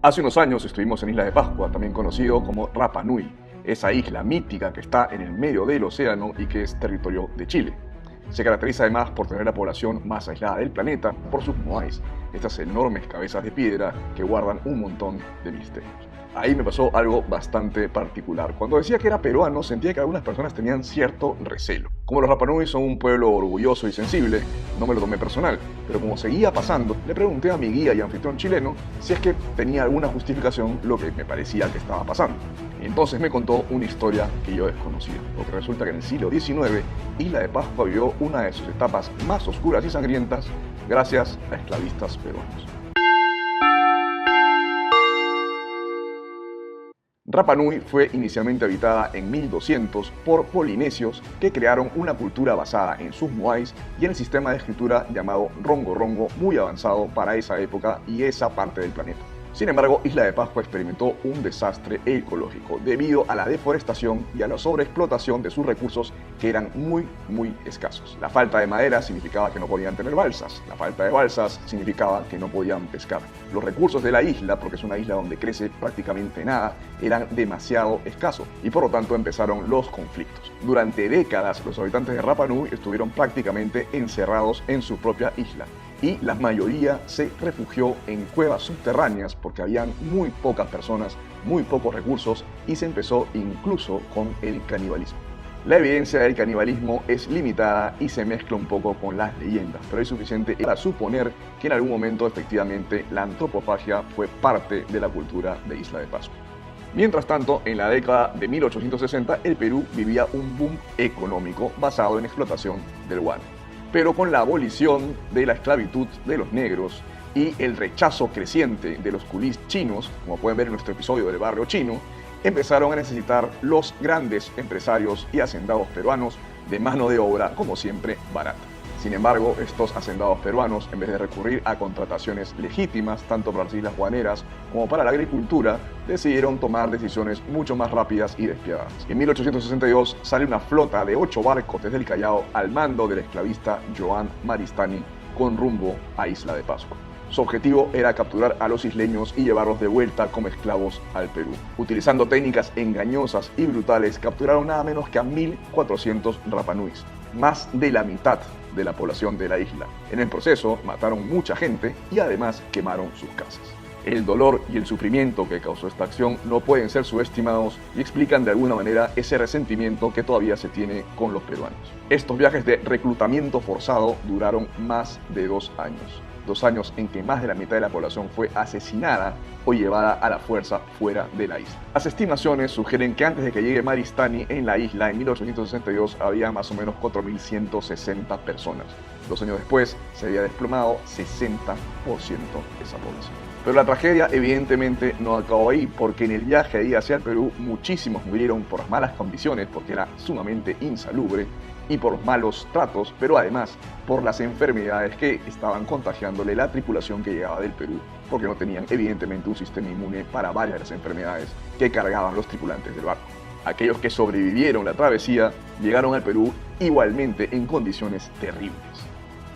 Hace unos años estuvimos en Isla de Pascua, también conocido como Rapa Nui, esa isla mítica que está en el medio del océano y que es territorio de Chile. Se caracteriza además por tener la población más aislada del planeta por sus moais, estas enormes cabezas de piedra que guardan un montón de misterios. Ahí me pasó algo bastante particular. Cuando decía que era peruano, sentía que algunas personas tenían cierto recelo. Como los Rapa Nui son un pueblo orgulloso y sensible, no me lo tomé personal, pero como seguía pasando, le pregunté a mi guía y anfitrión chileno si es que tenía alguna justificación lo que me parecía que estaba pasando. Y entonces me contó una historia que yo desconocía, porque resulta que en el siglo XIX, Isla de Pascua vivió una de sus etapas más oscuras y sangrientas gracias a esclavistas peruanos. Rapa Nui fue inicialmente habitada en 1200 por polinesios que crearon una cultura basada en sus moais y en el sistema de escritura llamado Rongo Rongo, muy avanzado para esa época y esa parte del planeta. Sin embargo, Isla de Pascua experimentó un desastre ecológico debido a la deforestación y a la sobreexplotación de sus recursos que eran muy escasos. La falta de madera significaba que no podían tener balsas, la falta de balsas significaba que no podían pescar. Los recursos de la isla, porque es una isla donde crece prácticamente nada, eran demasiado escasos y por lo tanto empezaron los conflictos. Durante décadas los habitantes de Rapa Nui estuvieron prácticamente encerrados en su propia isla y la mayoría se refugió en cuevas subterráneas porque habían muy pocas personas, muy pocos recursos y se empezó incluso con el canibalismo. La evidencia del canibalismo es limitada y se mezcla un poco con las leyendas, pero es suficiente para suponer que en algún momento efectivamente la antropofagia fue parte de la cultura de Isla de Pascua. Mientras tanto, en la década de 1860, el Perú vivía un boom económico basado en explotación del guano. Pero con la abolición de la esclavitud de los negros y el rechazo creciente de los culís chinos, como pueden ver en nuestro episodio del barrio chino, empezaron a necesitar los grandes empresarios y hacendados peruanos de mano de obra, como siempre, barata. Sin embargo, estos hacendados peruanos, en vez de recurrir a contrataciones legítimas, tanto para las islas guaneras como para la agricultura, decidieron tomar decisiones mucho más rápidas y despiadadas. En 1862 sale una flota de 8 barcos desde el Callao al mando del esclavista Joan Maristany con rumbo a Isla de Pascua. Su objetivo era capturar a los isleños y llevarlos de vuelta como esclavos al Perú. Utilizando técnicas engañosas y brutales, capturaron nada menos que a 1.400 Rapa Nuis, más de la mitad de la población de la isla. En el proceso mataron mucha gente y además quemaron sus casas. El dolor y el sufrimiento que causó esta acción no pueden ser subestimados y explican de alguna manera ese resentimiento que todavía se tiene con los peruanos. Estos viajes de reclutamiento forzado duraron más de 2 años. 2 años en que más de la mitad de la población fue asesinada o llevada a la fuerza fuera de la isla. Las estimaciones sugieren que antes de que llegue Maristany en la isla en 1862 había más o menos 4.160 personas. 2 años después se había desplomado 60% de esa población. Pero la tragedia evidentemente no acabó ahí, porque en el viaje de ida hacia el Perú muchísimos murieron por las malas condiciones, porque era sumamente insalubre, y por los malos tratos, pero además por las enfermedades que estaban contagiándole la tripulación que llegaba del Perú, porque no tenían evidentemente un sistema inmune para varias de las enfermedades que cargaban los tripulantes del barco. Aquellos que sobrevivieron la travesía llegaron al Perú igualmente en condiciones terribles.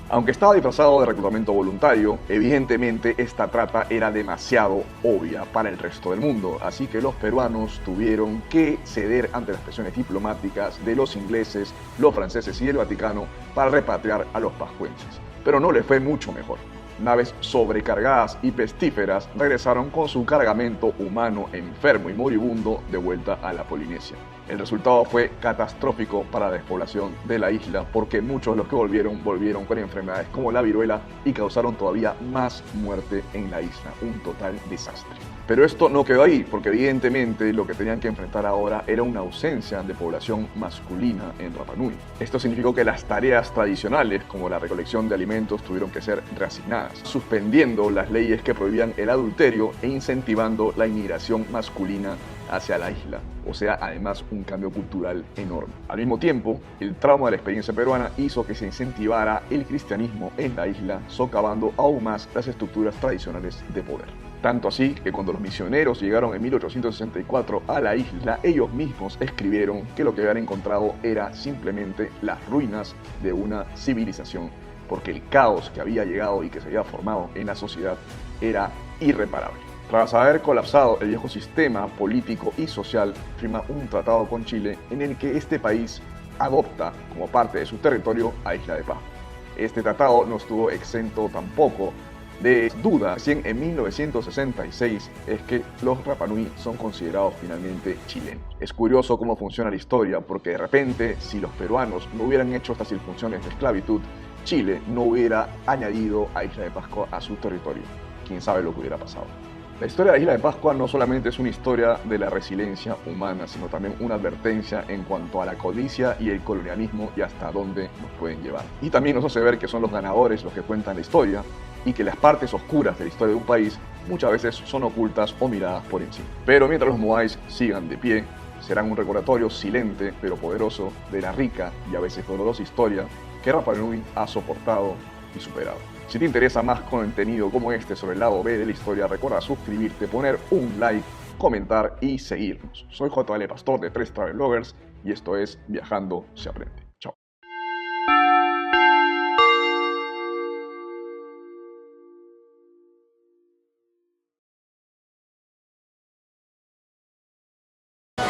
Aunque estaba disfrazado de reclutamiento voluntario, evidentemente esta trata era demasiado obvia para el resto del mundo, así que los peruanos tuvieron que ceder ante las presiones diplomáticas de los ingleses, los franceses y el Vaticano para repatriar a los pascuenses. Pero no les fue mucho mejor. Naves sobrecargadas y pestíferas regresaron con su cargamento humano enfermo y moribundo de vuelta a la Polinesia. El resultado fue catastrófico para la despoblación de la isla porque muchos de los que volvieron con enfermedades como la viruela y causaron todavía más muerte en la isla, un total desastre. Pero esto no quedó ahí, porque evidentemente lo que tenían que enfrentar ahora era una ausencia de población masculina en Rapa Nui. Esto significó que las tareas tradicionales, como la recolección de alimentos, tuvieron que ser reasignadas, suspendiendo las leyes que prohibían el adulterio e incentivando la inmigración masculina hacia la isla. O sea, además un cambio cultural enorme. Al mismo tiempo, el trauma de la experiencia peruana hizo que se incentivara el cristianismo en la isla, socavando aún más las estructuras tradicionales de poder. Tanto así que cuando los misioneros llegaron en 1864 a la isla, ellos mismos escribieron que lo que habían encontrado era simplemente las ruinas de una civilización, porque el caos que había llegado y que se había formado en la sociedad era irreparable. Tras haber colapsado el viejo sistema político y social, firma un tratado con Chile en el que este país adopta como parte de su territorio a Isla de Pascua. Este tratado no estuvo exento tampoco de duda. Recién en 1966 es que los Rapa Nui son considerados finalmente chilenos. Es curioso cómo funciona la historia, porque de repente, si los peruanos no hubieran hecho estas circunstancias de esclavitud, Chile no hubiera añadido a Isla de Pascua a su territorio. Quién sabe lo que hubiera pasado. La historia de Isla de Pascua no solamente es una historia de la resiliencia humana, sino también una advertencia en cuanto a la codicia y el colonialismo y hasta dónde nos pueden llevar. Y también nos hace ver que son los ganadores los que cuentan la historia y que las partes oscuras de la historia de un país muchas veces son ocultas o miradas por encima. Pero mientras los moais sigan de pie, serán un recordatorio silente pero poderoso de la rica y a veces dolorosa historia que Rapa Nui ha soportado y superado. Si te interesa más contenido como este sobre el lado B de la historia, recuerda suscribirte, poner un like, comentar y seguirnos. Soy JL Pastor de 3 Travel Bloggers y esto es Viajando se aprende.